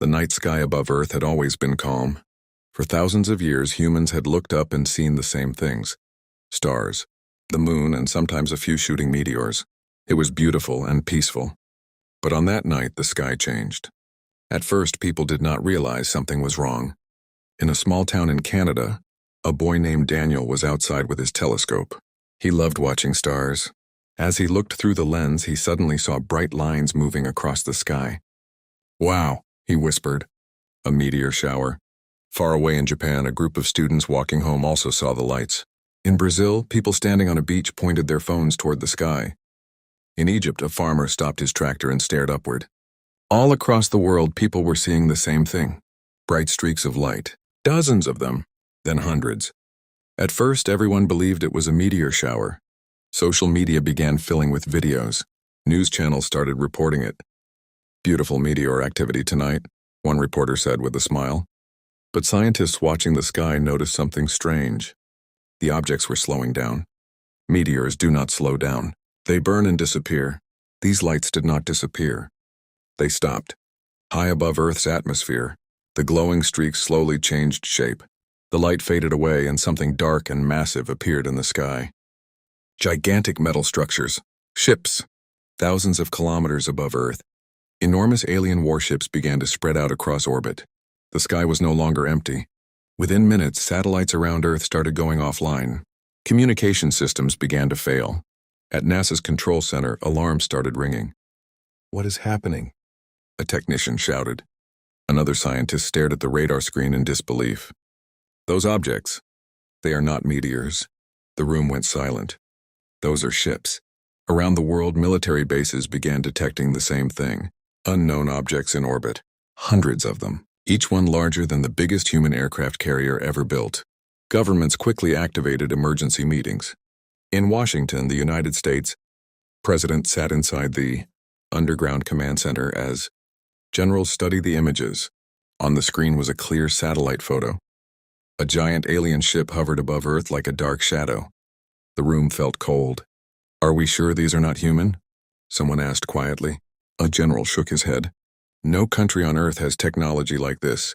The night sky above Earth had always been calm. For thousands of years, humans had looked up and seen the same things. Stars, the moon, and sometimes a few shooting meteors. It was beautiful and peaceful. But on that night, the sky changed. At first, people did not realize something was wrong. In a small town in Canada, a boy named Daniel was outside with his telescope. He loved watching stars. As he looked through the lens, he suddenly saw bright lines moving across the sky. "Wow," he whispered. "A meteor shower." Far away in Japan, a group of students walking home also saw the lights. In Brazil, people standing on a beach pointed their phones toward the sky. In Egypt, a farmer stopped his tractor and stared upward. All across the world, people were seeing the same thing. Bright streaks of light. Dozens of them, then hundreds. At first, everyone believed it was a meteor shower. Social media began filling with videos. News channels started reporting it. "Beautiful meteor activity tonight," one reporter said with a smile. But scientists watching the sky noticed something strange. The objects were slowing down. Meteors do not slow down. They burn and disappear. These lights did not disappear. They stopped. High above Earth's atmosphere, the glowing streaks slowly changed shape. The light faded away and something dark and massive appeared in the sky. Gigantic metal structures, ships, thousands of kilometers above Earth. Enormous alien warships began to spread out across orbit. The sky was no longer empty. Within minutes, satellites around Earth started going offline. Communication systems began to fail. At NASA's control center, alarms started ringing. "What is happening?" a technician shouted. Another scientist stared at the radar screen in disbelief. "Those objects, they are not meteors." The room went silent. "Those are ships." Around the world, military bases began detecting the same thing. Unknown objects in orbit. Hundreds of them, each one larger than the biggest human aircraft carrier ever built. Governments quickly activated emergency meetings. In Washington, the United States, President sat inside the underground command center as generals studied the images. On the screen was a clear satellite photo. A giant alien ship hovered above Earth like a dark shadow. The room felt cold. "Are we sure these are not human?" someone asked quietly. A general shook his head. "No country on Earth has technology like this."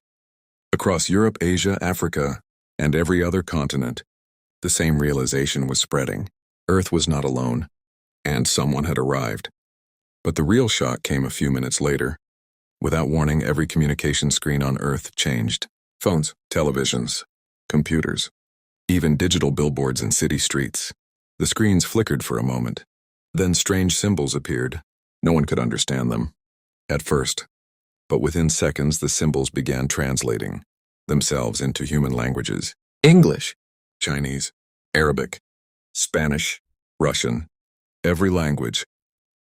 Across Europe, Asia, Africa, and every other continent, the same realization was spreading. Earth was not alone, and someone had arrived. But the real shock came a few minutes later. Without warning, every communication screen on Earth changed. Phones, televisions, computers, even digital billboards in city streets. The screens flickered for a moment. Then strange symbols appeared. No one could understand them at first. But within seconds, the symbols began translating themselves into human languages. English, Chinese, Arabic, Spanish, Russian, every language.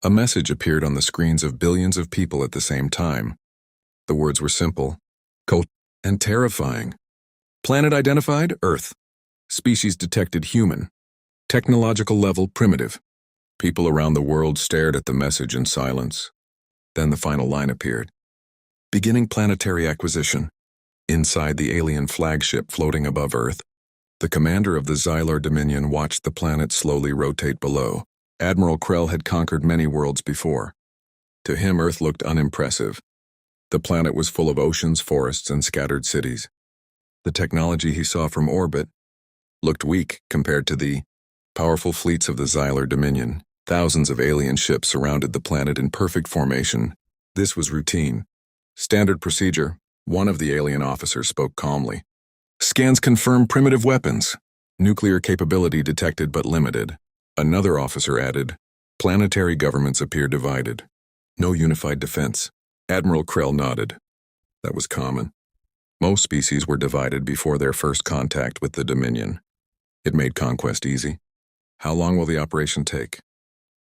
A message appeared on the screens of billions of people at the same time. The words were simple, cold, and terrifying. Planet identified, Earth. Species detected, human. Technological level, primitive. People around the world stared at the message in silence. Then the final line appeared. Beginning planetary acquisition. Inside the alien flagship floating above Earth, the commander of the Xylor Dominion watched the planet slowly rotate below. Admiral Krell had conquered many worlds before. To him, Earth looked unimpressive. The planet was full of oceans, forests, and scattered cities. The technology he saw from orbit looked weak compared to the powerful fleets of the Xylor Dominion. Thousands of alien ships surrounded the planet in perfect formation. This was routine. Standard procedure. One of the alien officers spoke calmly. "Scans confirm primitive weapons. Nuclear capability detected but limited." Another officer added, "Planetary governments appear divided. No unified defense." Admiral Krell nodded. That was common. Most species were divided before their first contact with the Dominion. It made conquest easy. "How long will the operation take?"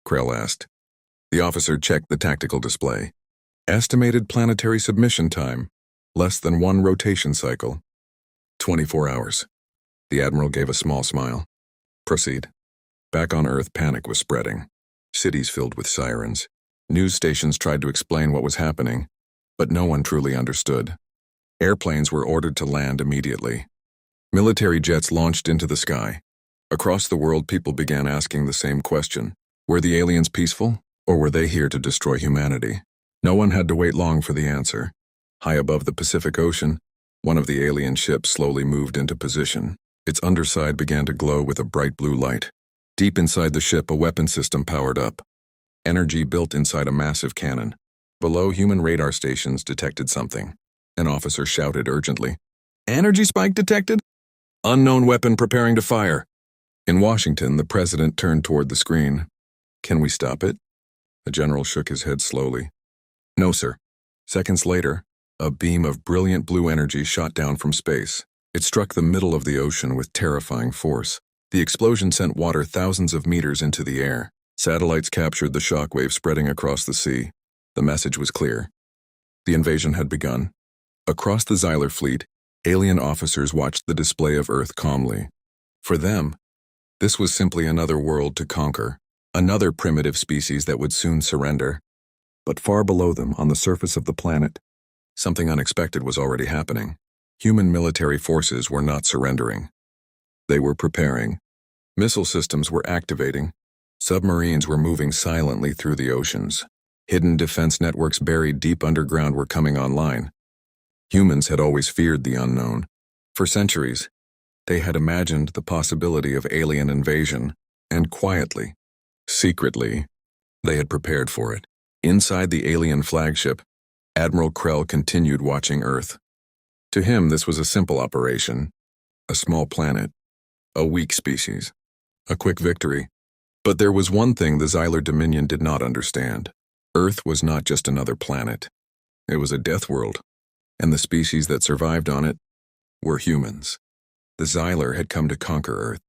Krell asked. The officer checked the tactical display. Estimated planetary submission time, less than one rotation cycle. 24 hours. The Admiral gave a small smile. "Proceed." Back on Earth, panic was spreading. Cities filled with sirens. News stations tried to explain what was happening, but no one truly understood. Airplanes were ordered to land immediately. Military jets launched into the sky. Across the world, people began asking the same question. Were the aliens peaceful, or were they here to destroy humanity? No one had to wait long for the answer. High above the Pacific Ocean, one of the alien ships slowly moved into position. Its underside began to glow with a bright blue light. Deep inside the ship, a weapon system powered up. Energy built inside a massive cannon. Below, human radar stations detected something. An officer shouted urgently, "Energy spike detected? Unknown weapon preparing to fire." In Washington, the president turned toward the screen. "Can we stop it?" The general shook his head slowly. "No, sir." Seconds later, a beam of brilliant blue energy shot down from space. It struck the middle of the ocean with terrifying force. The explosion sent water thousands of meters into the air. Satellites captured the shockwave spreading across the sea. The message was clear. The invasion had begun. Across the Xyler fleet, alien officers watched the display of Earth calmly. For them, this was simply another world to conquer, another primitive species that would soon surrender. But far below them, on the surface of the planet, something unexpected was already happening. Human military forces were not surrendering. They were preparing. Missile systems were activating. Submarines were moving silently through the oceans. Hidden defense networks buried deep underground were coming online. Humans had always feared the unknown. For centuries, they had imagined the possibility of alien invasion, and quietly, secretly, they had prepared for it. Inside the alien flagship, Admiral Krell continued watching Earth. To him, this was a simple operation. A small planet. A weak species. A quick victory. But there was one thing the Xyler Dominion did not understand. Earth was not just another planet. It was a death world. And the species that survived on it were humans. The Xyler had come to conquer Earth.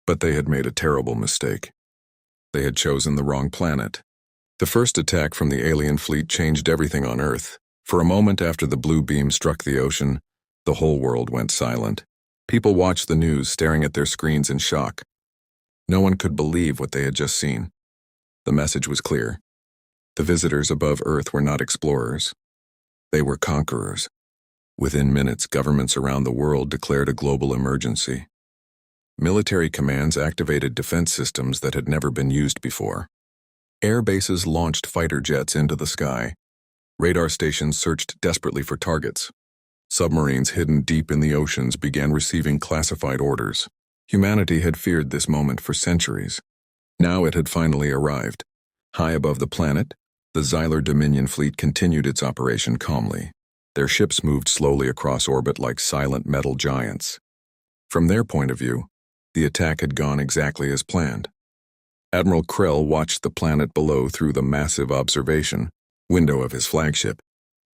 But they had made a terrible mistake. They had chosen the wrong planet. The first attack from the alien fleet changed everything on Earth. For a moment after the blue beam struck the ocean, the whole world went silent. People watched the news, staring at their screens in shock. No one could believe what they had just seen. The message was clear. The visitors above Earth were not explorers. They were conquerors. Within minutes, governments around the world declared a global emergency. Military commands activated defense systems that had never been used before. Air bases launched fighter jets into the sky. Radar stations searched desperately for targets. Submarines hidden deep in the oceans began receiving classified orders. Humanity had feared this moment for centuries. Now it had finally arrived. High above the planet, the Xyler Dominion fleet continued its operation calmly. Their ships moved slowly across orbit like silent metal giants. From their point of view, the attack had gone exactly as planned. Admiral Krell watched the planet below through the massive observation window of his flagship.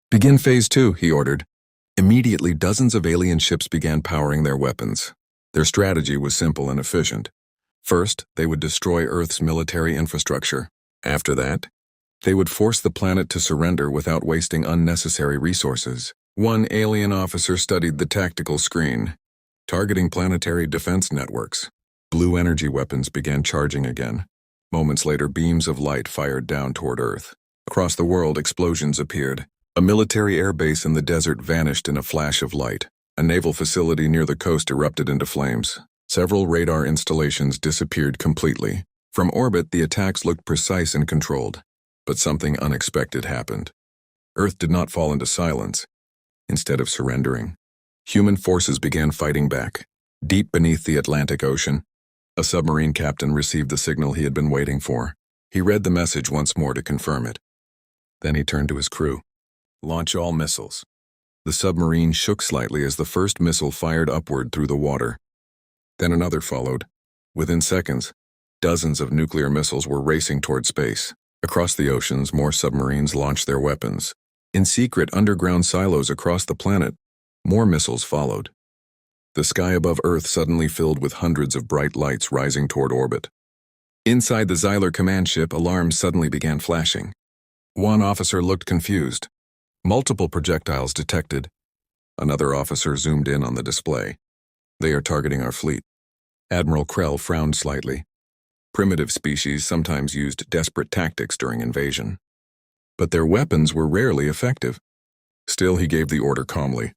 "Begin Phase 2, he ordered. Immediately, dozens of alien ships began powering their weapons. Their strategy was simple and efficient. First, they would destroy Earth's military infrastructure. After that, they would force the planet to surrender without wasting unnecessary resources. One alien officer studied the tactical screen, targeting planetary defense networks. Blue energy weapons began charging again. Moments later, beams of light fired down toward Earth. Across the world, explosions appeared. A military airbase in the desert vanished in a flash of light. A naval facility near the coast erupted into flames. Several radar installations disappeared completely. From orbit, the attacks looked precise and controlled. But something unexpected happened. Earth did not fall into silence. Instead of surrendering, human forces began fighting back. Deep beneath the Atlantic Ocean, a submarine captain received the signal he had been waiting for. He read the message once more to confirm it. Then he turned to his crew. "Launch all missiles." The submarine shook slightly as the first missile fired upward through the water. Then another followed. Within seconds, dozens of nuclear missiles were racing toward space. Across the oceans, more submarines launched their weapons. In secret underground silos across the planet, more missiles followed. The sky above Earth suddenly filled with hundreds of bright lights rising toward orbit. Inside the Xyler command ship, alarms suddenly began flashing. One officer looked confused. Multiple projectiles detected. Another officer zoomed in on the display. "They are targeting our fleet." Admiral Krell frowned slightly. Primitive species sometimes used desperate tactics during invasion. But their weapons were rarely effective. Still, he gave the order calmly.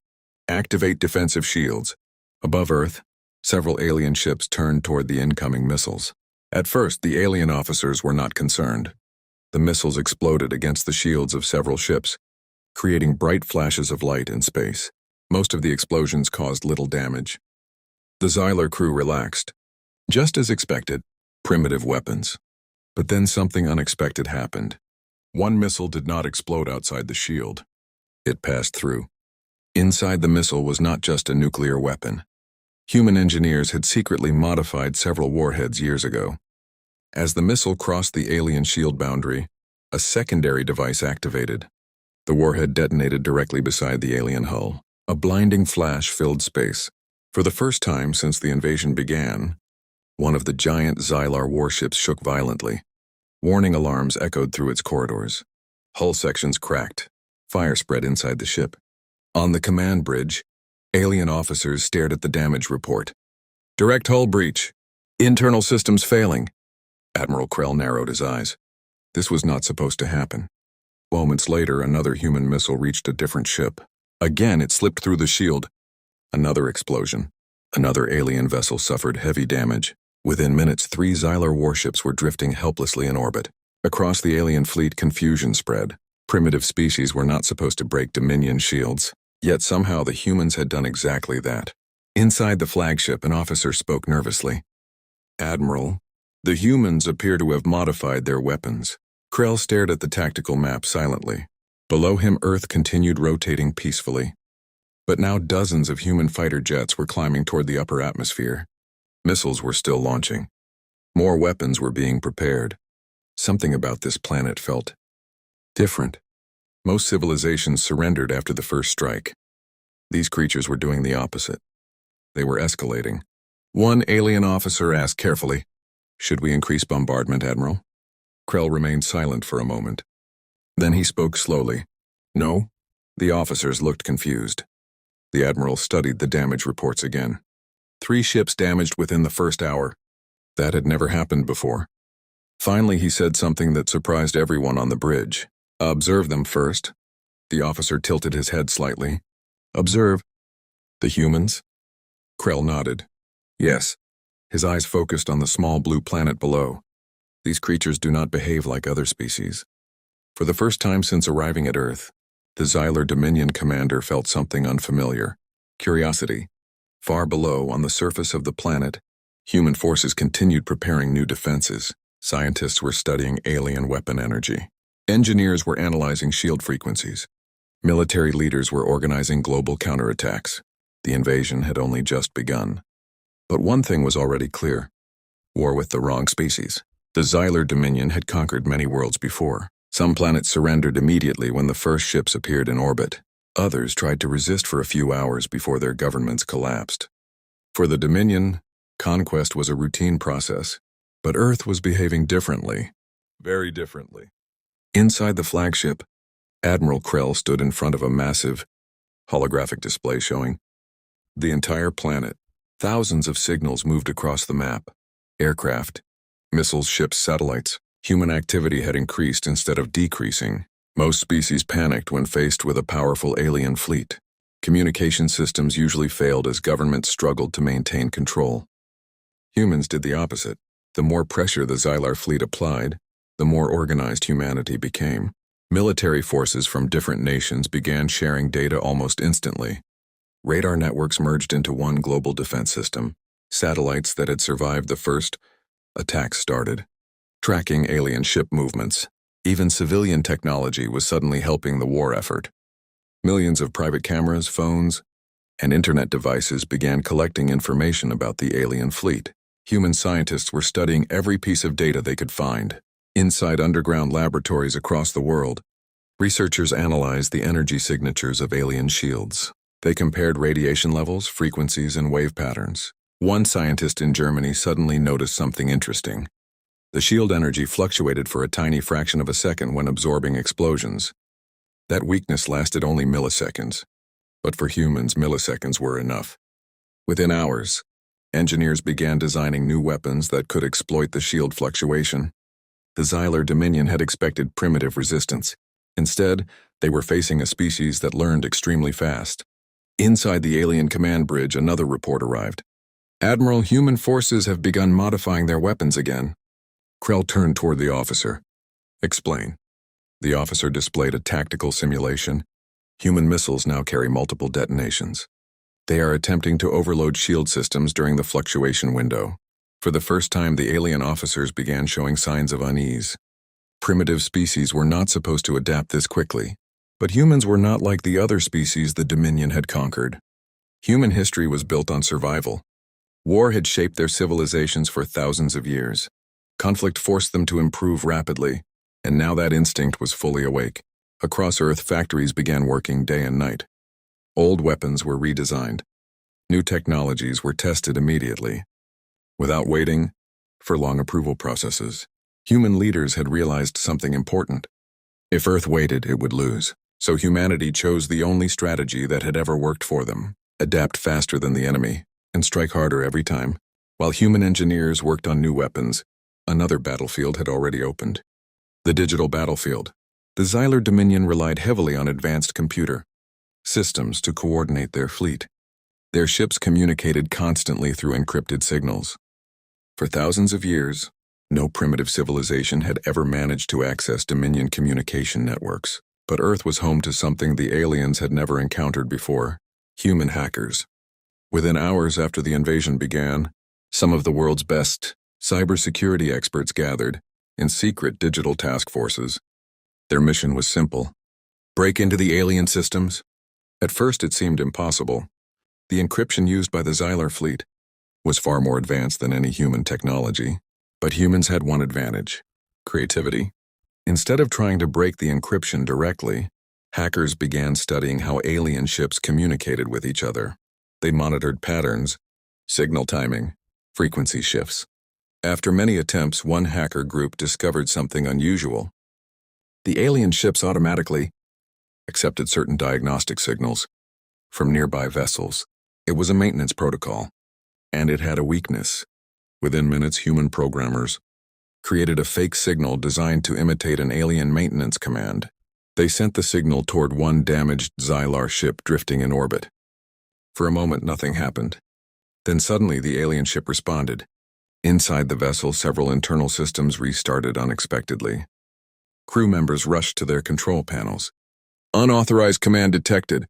"Activate defensive shields." Above Earth, several alien ships turned toward the incoming missiles. At first, the alien officers were not concerned. The missiles exploded against the shields of several ships. creating bright flashes of light in space. Most of the explosions caused little damage. The Xylar crew relaxed. Just as expected, primitive weapons. But then something unexpected happened. One missile did not explode outside the shield. It passed through. Inside the missile was not just a nuclear weapon. Human engineers had secretly modified several warheads years ago. As the missile crossed the alien shield boundary, a secondary device activated. The warhead detonated directly beside the alien hull. A blinding flash filled space. For the first time since the invasion began, one of the giant Xylar warships shook violently. Warning alarms echoed through its corridors. Hull sections cracked. Fire spread inside the ship. On the command bridge, alien officers stared at the damage report. Direct hull breach. Internal systems failing. Admiral Krell narrowed his eyes. This was not supposed to happen. Moments later, another human missile reached a different ship. Again, it slipped through the shield. Another explosion. Another alien vessel suffered heavy damage. Within minutes, 3 Xylar warships were drifting helplessly in orbit. Across the alien fleet, confusion spread. Primitive species were not supposed to break Dominion shields. Yet somehow the humans had done exactly that. Inside the flagship, an officer spoke nervously. Admiral, the humans appear to have modified their weapons. Krell stared at the tactical map silently. Below him, Earth continued rotating peacefully. But now dozens of human fighter jets were climbing toward the upper atmosphere. Missiles were still launching. More weapons were being prepared. Something about this planet felt different. Most civilizations surrendered after the first strike. These creatures were doing the opposite. They were escalating. One alien officer asked carefully, "Should we increase bombardment, Admiral?" Krell remained silent for a moment. Then he spoke slowly. "No?" The officers looked confused. The Admiral studied the damage reports again. 3 ships damaged within the first hour. That had never happened before. Finally, he said something that surprised everyone on the bridge. "Observe them first." The officer tilted his head slightly. "Observe the humans?" Krell nodded. "Yes." His eyes focused on the small blue planet below. These creatures do not behave like other species. For the first time since arriving at Earth, the Xylar Dominion commander felt something unfamiliar. Curiosity. Far below, on the surface of the planet, human forces continued preparing new defenses. Scientists were studying alien weapon energy. Engineers were analyzing shield frequencies. Military leaders were organizing global counterattacks. The invasion had only just begun. But one thing was already clear: war with the wrong species. The Xylar Dominion had conquered many worlds before. Some planets surrendered immediately when the first ships appeared in orbit. Others tried to resist for a few hours before their governments collapsed. For the Dominion, conquest was a routine process, but Earth was behaving differently. Very differently. Inside the flagship, Admiral Krell stood in front of a massive, holographic display showing the entire planet. Thousands of signals moved across the map. Aircraft, missiles, ships, satellites. Human activity had increased instead of decreasing. Most species panicked when faced with a powerful alien fleet. Communication systems usually failed as governments struggled to maintain control. Humans did the opposite. The more pressure the Xylar fleet applied, the more organized humanity became. Military forces from different nations began sharing data almost instantly. Radar networks merged into one global defense system. Satellites that had survived the first attack started, tracking alien ship movements. Even civilian technology was suddenly helping the war effort. Millions of private cameras, phones, and internet devices began collecting information about the alien fleet. Human scientists were studying every piece of data they could find. Inside underground laboratories across the world, researchers analyzed the energy signatures of alien shields. They compared radiation levels, frequencies, and wave patterns. One scientist in Germany suddenly noticed something interesting. The shield energy fluctuated for a tiny fraction of a second when absorbing explosions. That weakness lasted only milliseconds. But for humans, milliseconds were enough. Within hours, engineers began designing new weapons that could exploit the shield fluctuation. The Xylar Dominion had expected primitive resistance. Instead, they were facing a species that learned extremely fast. Inside the alien command bridge, another report arrived. "Admiral, human forces have begun modifying their weapons again." Krell turned toward the officer. "Explain." The officer displayed a tactical simulation. Human missiles now carry multiple detonations. They are attempting to overload shield systems during the fluctuation window. For the first time, the alien officers began showing signs of unease. Primitive species were not supposed to adapt this quickly, but humans were not like the other species the Dominion had conquered. Human history was built on survival. War had shaped their civilizations for thousands of years. Conflict forced them to improve rapidly, and now that instinct was fully awake. Across Earth, factories began working day and night. Old weapons were redesigned. New technologies were tested immediately. Without waiting for long approval processes, human leaders had realized something important. If Earth waited, it would lose. So humanity chose the only strategy that had ever worked for them: adapt faster than the enemy and strike harder every time. While human engineers worked on new weapons, another battlefield had already opened. The digital battlefield. The Xylar Dominion relied heavily on advanced computer systems to coordinate their fleet. Their ships communicated constantly through encrypted signals. For thousands of years, no primitive civilization had ever managed to access Dominion communication networks. But Earth was home to something the aliens had never encountered before: human hackers. Within hours after the invasion began, some of the world's best cybersecurity experts gathered in secret digital task forces. Their mission was simple: break into the alien systems. At first it seemed impossible. The encryption used by the Xylar fleet was far more advanced than any human technology. But humans had one advantage: creativity. Instead of trying to break the encryption directly, hackers began studying how alien ships communicated with each other. They monitored patterns, signal timing, frequency shifts. After many attempts, one hacker group discovered something unusual. The alien ships automatically accepted certain diagnostic signals from nearby vessels. It was a maintenance protocol, and it had a weakness. Within minutes, human programmers created a fake signal designed to imitate an alien maintenance command. They sent the signal toward one damaged Xylar ship drifting in orbit. For a moment, nothing happened. Then suddenly, the alien ship responded. Inside the vessel, several internal systems restarted unexpectedly. Crew members rushed to their control panels. Unauthorized command detected.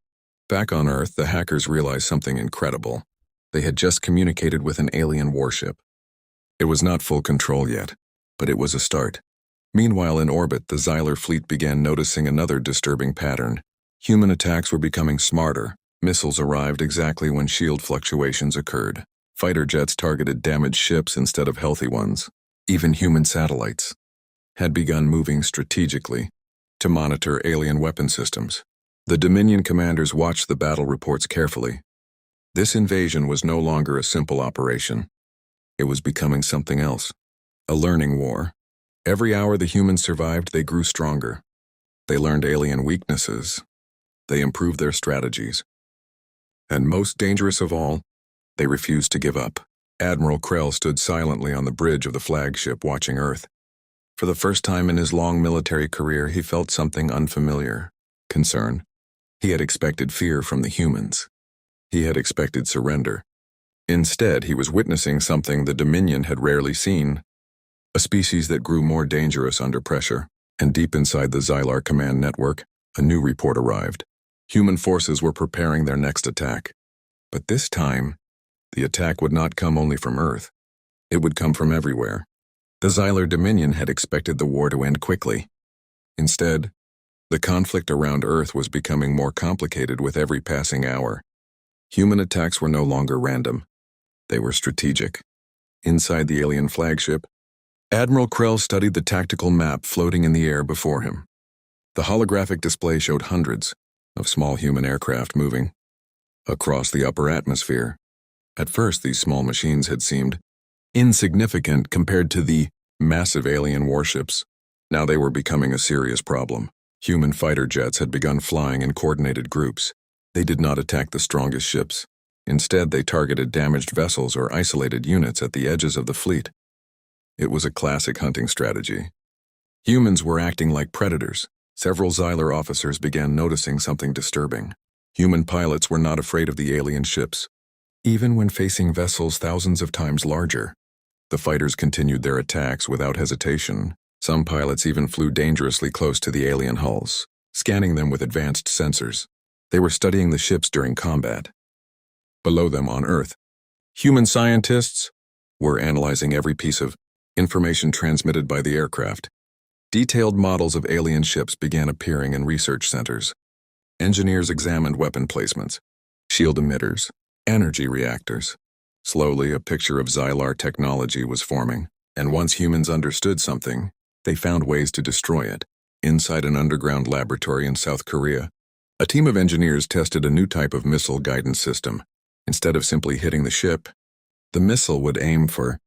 Back on Earth, the hackers realized something incredible. They had just communicated with an alien warship. It was not full control yet, but it was a start. Meanwhile, in orbit, the Xylar fleet began noticing another disturbing pattern. Human attacks were becoming smarter. Missiles arrived exactly when shield fluctuations occurred. Fighter jets targeted damaged ships instead of healthy ones. Even human satellites had begun moving strategically to monitor alien weapon systems. The Dominion commanders watched the battle reports carefully. This invasion was no longer a simple operation. It was becoming something else: a learning war. Every hour the humans survived, they grew stronger. They learned alien weaknesses. They improved their strategies. And most dangerous of all, they refused to give up. Admiral Krell stood silently on the bridge of the flagship, watching Earth. For the first time in his long military career, he felt something unfamiliar: concern. He had expected fear from the humans. He had expected surrender. Instead, he was witnessing something the Dominion had rarely seen: a species that grew more dangerous under pressure. And deep inside the Xylar command network, a new report arrived. Human forces were preparing their next attack. But this time, the attack would not come only from Earth. It would come from everywhere. The Xylar Dominion had expected the war to end quickly. Instead, the conflict around Earth was becoming more complicated with every passing hour. Human attacks were no longer random. They were strategic. Inside the alien flagship, Admiral Krell studied the tactical map floating in the air before him. The holographic display showed hundreds of small human aircraft moving across the upper atmosphere. At first, these small machines had seemed insignificant compared to the massive alien warships. Now they were becoming a serious problem. Human fighter jets had begun flying in coordinated groups. They did not attack the strongest ships. Instead, they targeted damaged vessels or isolated units at the edges of the fleet. It was a classic hunting strategy. Humans were acting like predators. Several Xylar officers began noticing something disturbing. Human pilots were not afraid of the alien ships. Even when facing vessels thousands of times larger, the fighters continued their attacks without hesitation. Some pilots even flew dangerously close to the alien hulls, scanning them with advanced sensors. They were studying the ships during combat. Below them on Earth, human scientists were analyzing every piece of information transmitted by the aircraft. Detailed models of alien ships began appearing in research centers. Engineers examined weapon placements, shield emitters, energy reactors. Slowly, a picture of Xylar technology was forming, and once humans understood something, they found ways to destroy it. Inside an underground laboratory in South Korea, a team of engineers tested a new type of missile guidance system. Instead of simply hitting the ship, the missile would aim for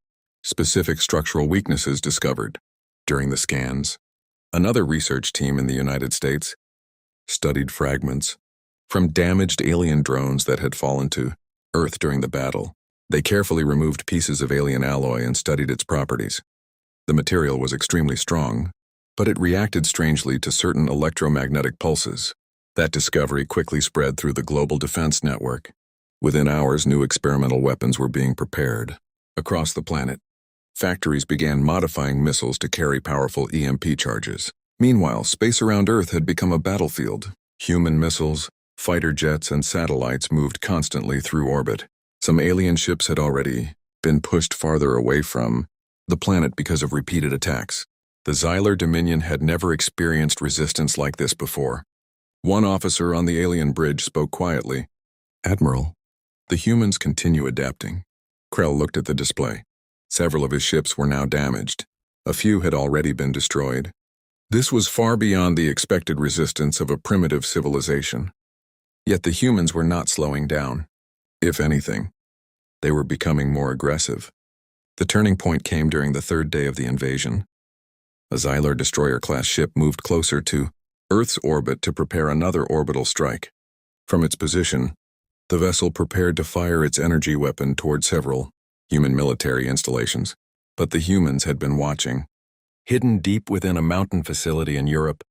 specific structural weaknesses discovered. During the scans, another research team in the United States studied fragments from damaged alien drones that had fallen to Earth during the battle. They carefully removed pieces of alien alloy and studied its properties. The material was extremely strong, but it reacted strangely to certain electromagnetic pulses. That discovery quickly spread through the global defense network. Within hours, new experimental weapons were being prepared. Across the planet, factories began modifying missiles to carry powerful EMP charges. Meanwhile, space around Earth had become a battlefield. Human missiles, fighter jets, and satellites moved constantly through orbit. Some alien ships had already been pushed farther away from the planet because of repeated attacks. The Xylar Dominion had never experienced resistance like this before. One officer on the alien bridge spoke quietly. "Admiral, the humans continue adapting." Krell looked at the display. Several of his ships were now damaged. A few had already been destroyed. This was far beyond the expected resistance of a primitive civilization. Yet the humans were not slowing down. If anything, they were becoming more aggressive. The turning point came during the third day of the invasion. A Xylar destroyer-class ship moved closer to Earth's orbit to prepare another orbital strike. From its position, the vessel prepared to fire its energy weapon toward several human military installations. But the humans had been watching. Hidden deep within a mountain facility in Europe,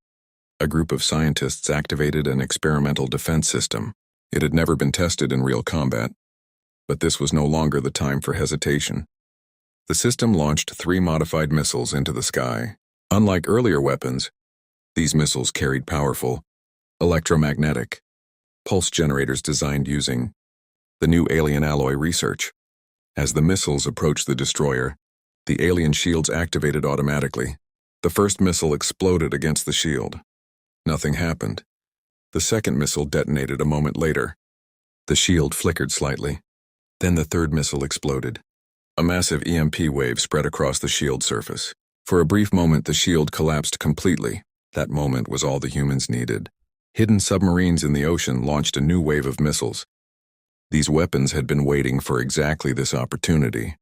a group of scientists activated an experimental defense system. It had never been tested in real combat, but this was no longer the time for hesitation. The system launched 3 modified missiles into the sky. Unlike earlier weapons, these missiles carried powerful, electromagnetic pulse generators designed using the new alien alloy research. As the missiles approached the destroyer, the alien shields activated automatically. The first missile exploded against the shield. Nothing happened. The second missile detonated a moment later. The shield flickered slightly. Then the third missile exploded. A massive EMP wave spread across the shield surface. For a brief moment, the shield collapsed completely. That moment was all the humans needed. Hidden submarines in the ocean launched a new wave of missiles. These weapons had been waiting for exactly this opportunity.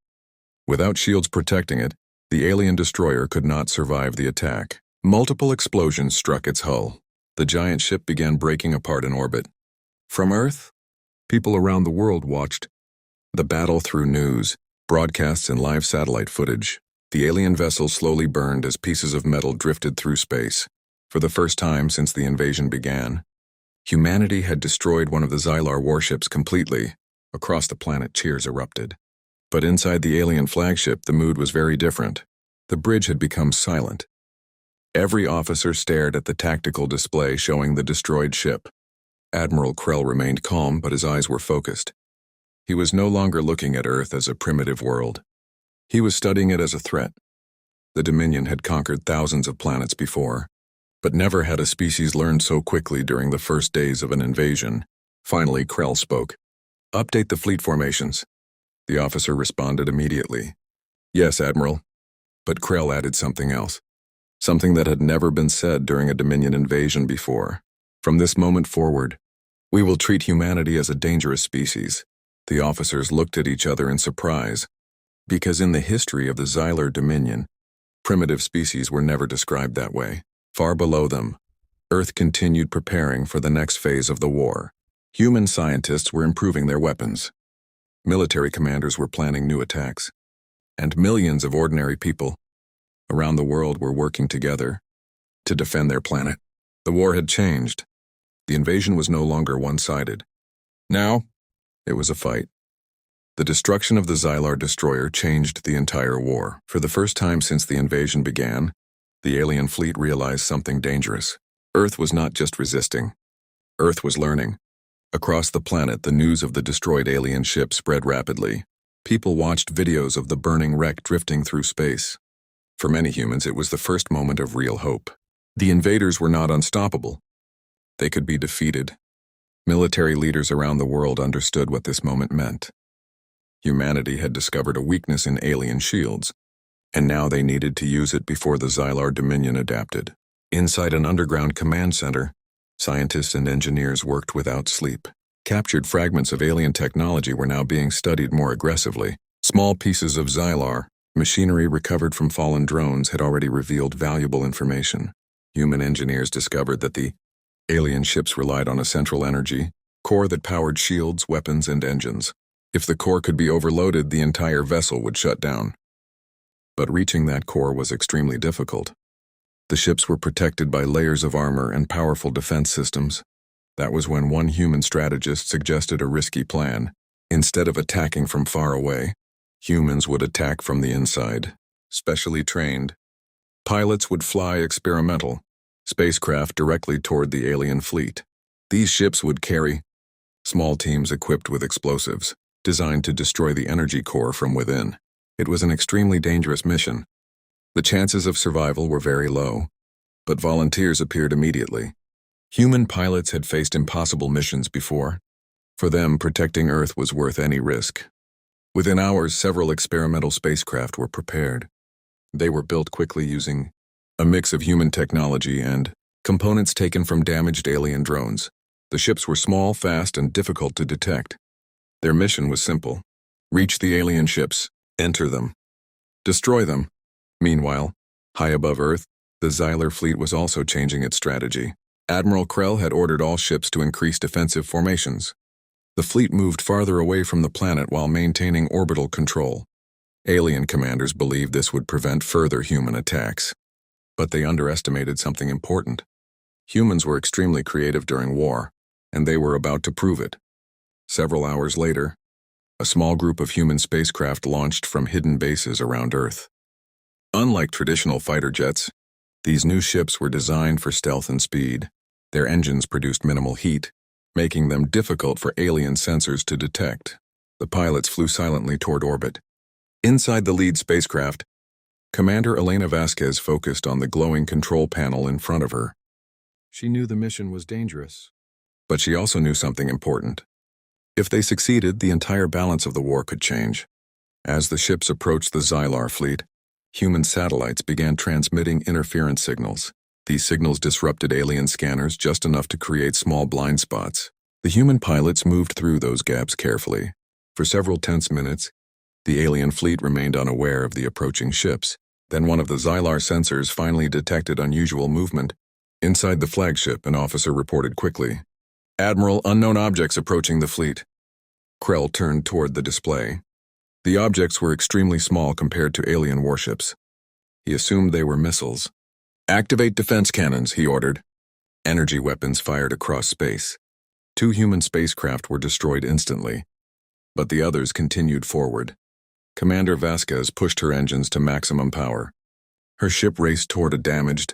Without shields protecting it, the alien destroyer could not survive the attack. Multiple explosions struck its hull. The giant ship began breaking apart in orbit. From Earth, people around the world watched the battle through news, broadcasts, and live satellite footage. The alien vessel slowly burned as pieces of metal drifted through space. For the first time since the invasion began, humanity had destroyed one of the Xylar warships completely. Across the planet, cheers erupted. But inside the alien flagship, the mood was very different. The bridge had become silent. Every officer stared at the tactical display showing the destroyed ship. Admiral Krell remained calm, but his eyes were focused. He was no longer looking at Earth as a primitive world. He was studying it as a threat. The Dominion had conquered thousands of planets before, but never had a species learned so quickly during the first days of an invasion. Finally, Krell spoke. "Update the fleet formations." The officer responded immediately. "Yes, Admiral." But Krell added something else. Something that had never been said during a Dominion invasion before. "From this moment forward, we will treat humanity as a dangerous species." The officers looked at each other in surprise, because in the history of the Xylar Dominion, primitive species were never described that way. Far below them, Earth continued preparing for the next phase of the war. Human scientists were improving their weapons. Military commanders were planning new attacks. And millions of ordinary people around the world were working together to defend their planet. The war had changed. The invasion was no longer one-sided. Now, it was a fight. The destruction of the Xylar destroyer changed the entire war. For the first time since the invasion began, the alien fleet realized something dangerous. Earth was not just resisting. Earth was learning. Across the planet, the news of the destroyed alien ship spread rapidly. People watched videos of the burning wreck drifting through space. For many humans, it was the first moment of real hope. The invaders were not unstoppable. They could be defeated. Military leaders around the world understood what this moment meant. Humanity had discovered a weakness in alien shields, and now they needed to use it before the Xylar Dominion adapted. Inside an underground command center, scientists and engineers worked without sleep. Captured fragments of alien technology were now being studied more aggressively. Small pieces of Xylar, machinery recovered from fallen drones, had already revealed valuable information. Human engineers discovered that the alien ships relied on a central energy core that powered shields, weapons, and engines. If the core could be overloaded, the entire vessel would shut down. But reaching that core was extremely difficult. The ships were protected by layers of armor and powerful defense systems. That was when one human strategist suggested a risky plan. Instead of attacking from far away, humans would attack from the inside. Specially trained pilots would fly experimental spacecraft directly toward the alien fleet. These ships would carry small teams equipped with explosives, designed to destroy the energy core from within. It was an extremely dangerous mission. The chances of survival were very low, but volunteers appeared immediately. Human pilots had faced impossible missions before. For them, protecting Earth was worth any risk. Within hours, several experimental spacecraft were prepared. They were built quickly using a mix of human technology and components taken from damaged alien drones. The ships were small, fast, and difficult to detect. Their mission was simple: reach the alien ships, enter them, destroy them. Meanwhile, high above Earth, the Xylar fleet was also changing its strategy. Admiral Krell had ordered all ships to increase defensive formations. The fleet moved farther away from the planet while maintaining orbital control. Alien commanders believed this would prevent further human attacks. But they underestimated something important. Humans were extremely creative during war, and they were about to prove it. Several hours later, a small group of human spacecraft launched from hidden bases around Earth. Unlike traditional fighter jets, these new ships were designed for stealth and speed. Their engines produced minimal heat, making them difficult for alien sensors to detect. The pilots flew silently toward orbit. Inside the lead spacecraft, Commander Elena Vasquez focused on the glowing control panel in front of her. She knew the mission was dangerous, but she also knew something important. If they succeeded, the entire balance of the war could change. As the ships approached the Xylar fleet, human satellites began transmitting interference signals. These signals disrupted alien scanners just enough to create small blind spots. The human pilots moved through those gaps carefully. For several tense minutes, the alien fleet remained unaware of the approaching ships. Then one of the Xylar sensors finally detected unusual movement. Inside the flagship, an officer reported quickly, "Admiral, unknown objects approaching the fleet." Krell turned toward the display. The objects were extremely small compared to alien warships. He assumed they were missiles. "Activate defense cannons," he ordered. Energy weapons fired across space. 2 human spacecraft were destroyed instantly, but the others continued forward. Commander Vasquez pushed her engines to maximum power. Her ship raced toward a damaged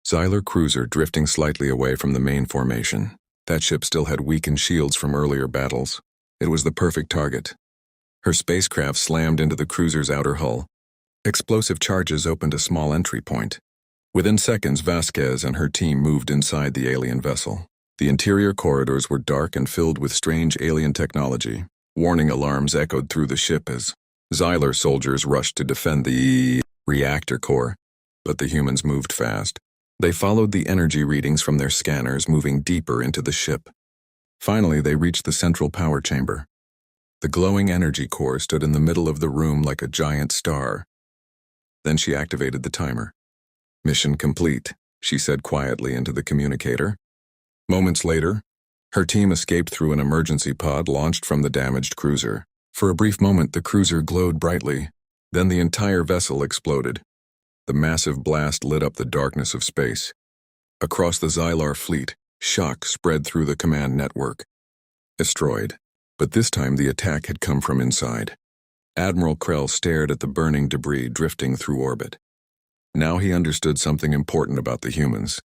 Xylar cruiser drifting slightly away from the main formation. That ship still had weakened shields from earlier battles. It was the perfect target. Her spacecraft slammed into the cruiser's outer hull. Explosive charges opened a small entry point. Within seconds, Vasquez and her team moved inside the alien vessel. The interior corridors were dark and filled with strange alien technology. Warning alarms echoed through the ship as Xylar soldiers rushed to defend the reactor core, but the humans moved fast. They followed the energy readings from their scanners, moving deeper into the ship. Finally, they reached the central power chamber. The glowing energy core stood in the middle of the room like a giant star. Then she activated the timer. "Mission complete," she said quietly into the communicator. Moments later, her team escaped through an emergency pod launched from the damaged cruiser. For a brief moment, the cruiser glowed brightly. Then the entire vessel exploded. The massive blast lit up the darkness of space. Across the Xylar fleet, shock spread through the command network. Destroyed. But this time the attack had come from inside. Admiral Krell stared at the burning debris drifting through orbit. Now he understood something important about the humans.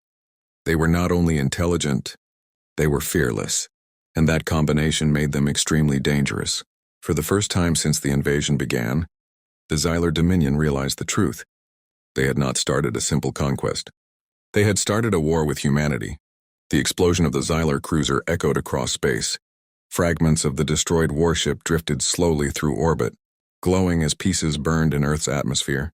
They were not only intelligent, They were fearless, and that combination made them extremely dangerous. For the first time since the invasion began, the Xylar Dominion realized the truth. They had not started a simple conquest. They had started a war with humanity. The explosion of the Xylar cruiser echoed across space. Fragments of the destroyed warship drifted slowly through orbit, glowing as pieces burned in Earth's atmosphere.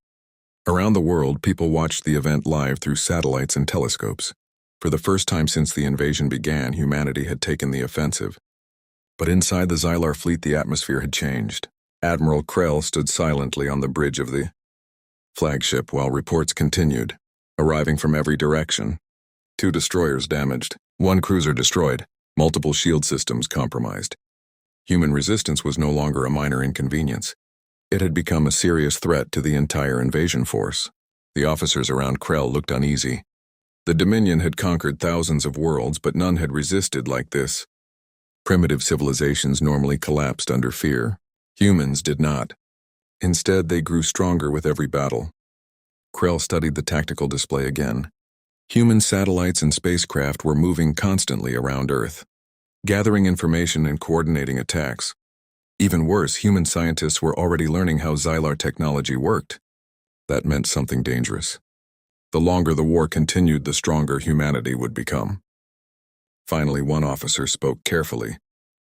Around the world, people watched the event live through satellites and telescopes. For the first time since the invasion began, humanity had taken the offensive. But inside the Xylar fleet, the atmosphere had changed. Admiral Krell stood silently on the bridge of the flagship while reports continued, arriving from every direction. 2 destroyers damaged, 1 cruiser destroyed, multiple shield systems compromised. Human resistance was no longer a minor inconvenience. It had become a serious threat to the entire invasion force. The officers around Krell looked uneasy. The Dominion had conquered thousands of worlds, but none had resisted like this. Primitive civilizations normally collapsed under fear. Humans did not. Instead, they grew stronger with every battle. Krell studied the tactical display again. Human satellites and spacecraft were moving constantly around Earth, gathering information and coordinating attacks. Even worse, human scientists were already learning how Xylar technology worked. That meant something dangerous. The longer the war continued, the stronger humanity would become. Finally, one officer spoke carefully.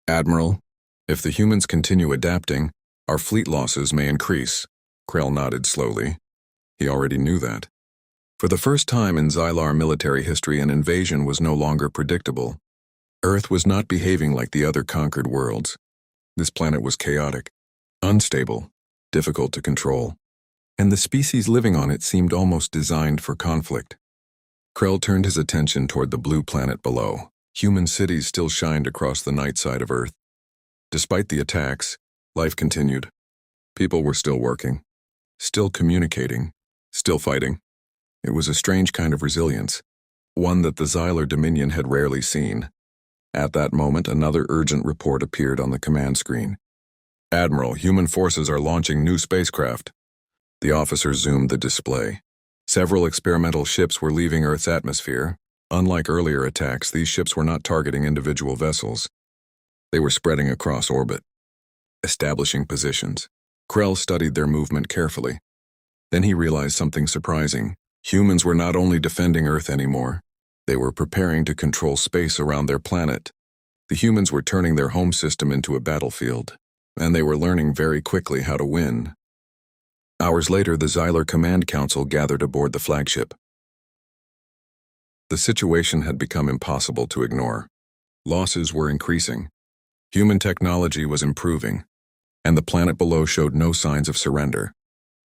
"Admiral, if the humans continue adapting, our fleet losses may increase." Krell nodded slowly. He already knew that. For the first time in Xylar military history, an invasion was no longer predictable. Earth was not behaving like the other conquered worlds. This planet was chaotic, unstable, difficult to control, and the species living on it seemed almost designed for conflict. Krell turned his attention toward the blue planet below. Human cities still shined across the night side of Earth. Despite the attacks, life continued. People were still working, still communicating, still fighting. It was a strange kind of resilience, one that the Xylar Dominion had rarely seen. At that moment, another urgent report appeared on the command screen. "Admiral, human forces are launching new spacecraft." The officer zoomed the display. Several experimental ships were leaving Earth's atmosphere. Unlike earlier attacks, these ships were not targeting individual vessels. They were spreading across orbit, establishing positions. Krell studied their movement carefully. Then he realized something surprising. Humans were not only defending Earth anymore, they were preparing to control space around their planet. The humans were turning their home system into a battlefield, and they were learning very quickly how to win. Hours later, the Xylar Command Council gathered aboard the flagship. The situation had become impossible to ignore. Losses were increasing. Human technology was improving, and the planet below showed no signs of surrender.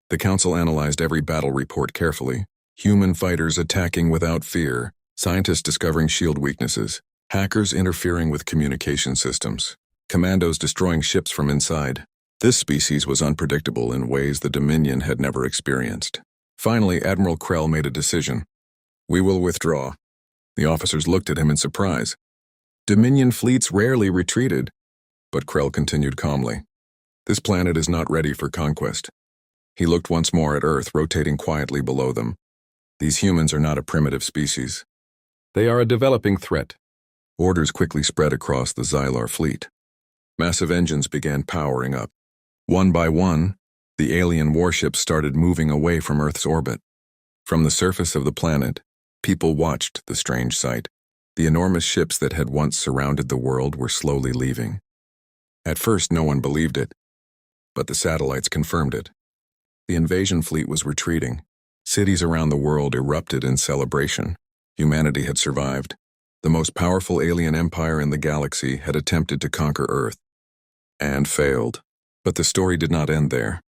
The council analyzed every battle report carefully. Human fighters attacking without fear, scientists discovering shield weaknesses, hackers interfering with communication systems, commandos destroying ships from inside. This species was unpredictable in ways the Dominion had never experienced. Finally, Admiral Krell made a decision. "We will withdraw." The officers looked at him in surprise. Dominion fleets rarely retreated, but Krell continued calmly. "This planet is not ready for conquest." He looked once more at Earth, rotating quietly below them. "These humans are not a primitive species. They are a developing threat." Orders quickly spread across the Xylar fleet. Massive engines began powering up. One by one, the alien warships started moving away from Earth's orbit. From the surface of the planet, people watched the strange sight. The enormous ships that had once surrounded the world were slowly leaving. At first, no one believed it, but the satellites confirmed it. The invasion fleet was retreating. Cities around the world erupted in celebration. Humanity had survived. The most powerful alien empire in the galaxy had attempted to conquer Earth, and failed. But the story did not end there.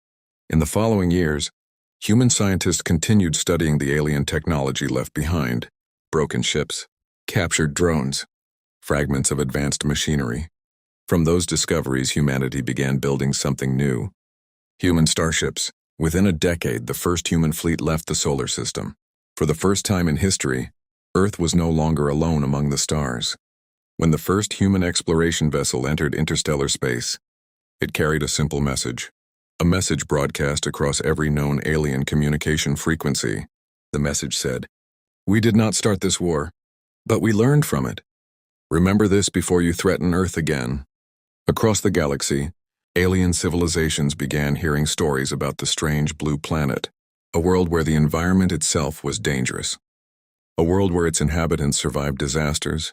In the following years, human scientists continued studying the alien technology left behind: broken ships, captured drones, fragments of advanced machinery. From those discoveries, humanity began building something new: human starships. Within a decade, the first human fleet left the solar system. For the first time in history, Earth was no longer alone among the stars. When the first human exploration vessel entered interstellar space, it carried a simple message. A message broadcast across every known alien communication frequency. The message said, "We did not start this war, but we learned from it. Remember this before you threaten Earth again. Across the galaxy, alien civilizations began hearing stories about the strange blue planet, a world where the environment itself was dangerous. A world where its inhabitants survived disasters,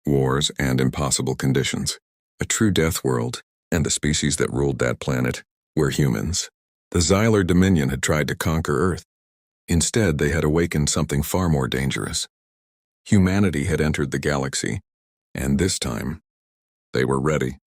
wars, and impossible conditions. A true death world, and the species that ruled that planet were humans. The Xylar Dominion had tried to conquer Earth. Instead, they had awakened something far more dangerous. Humanity had entered the galaxy, and this time, they were ready.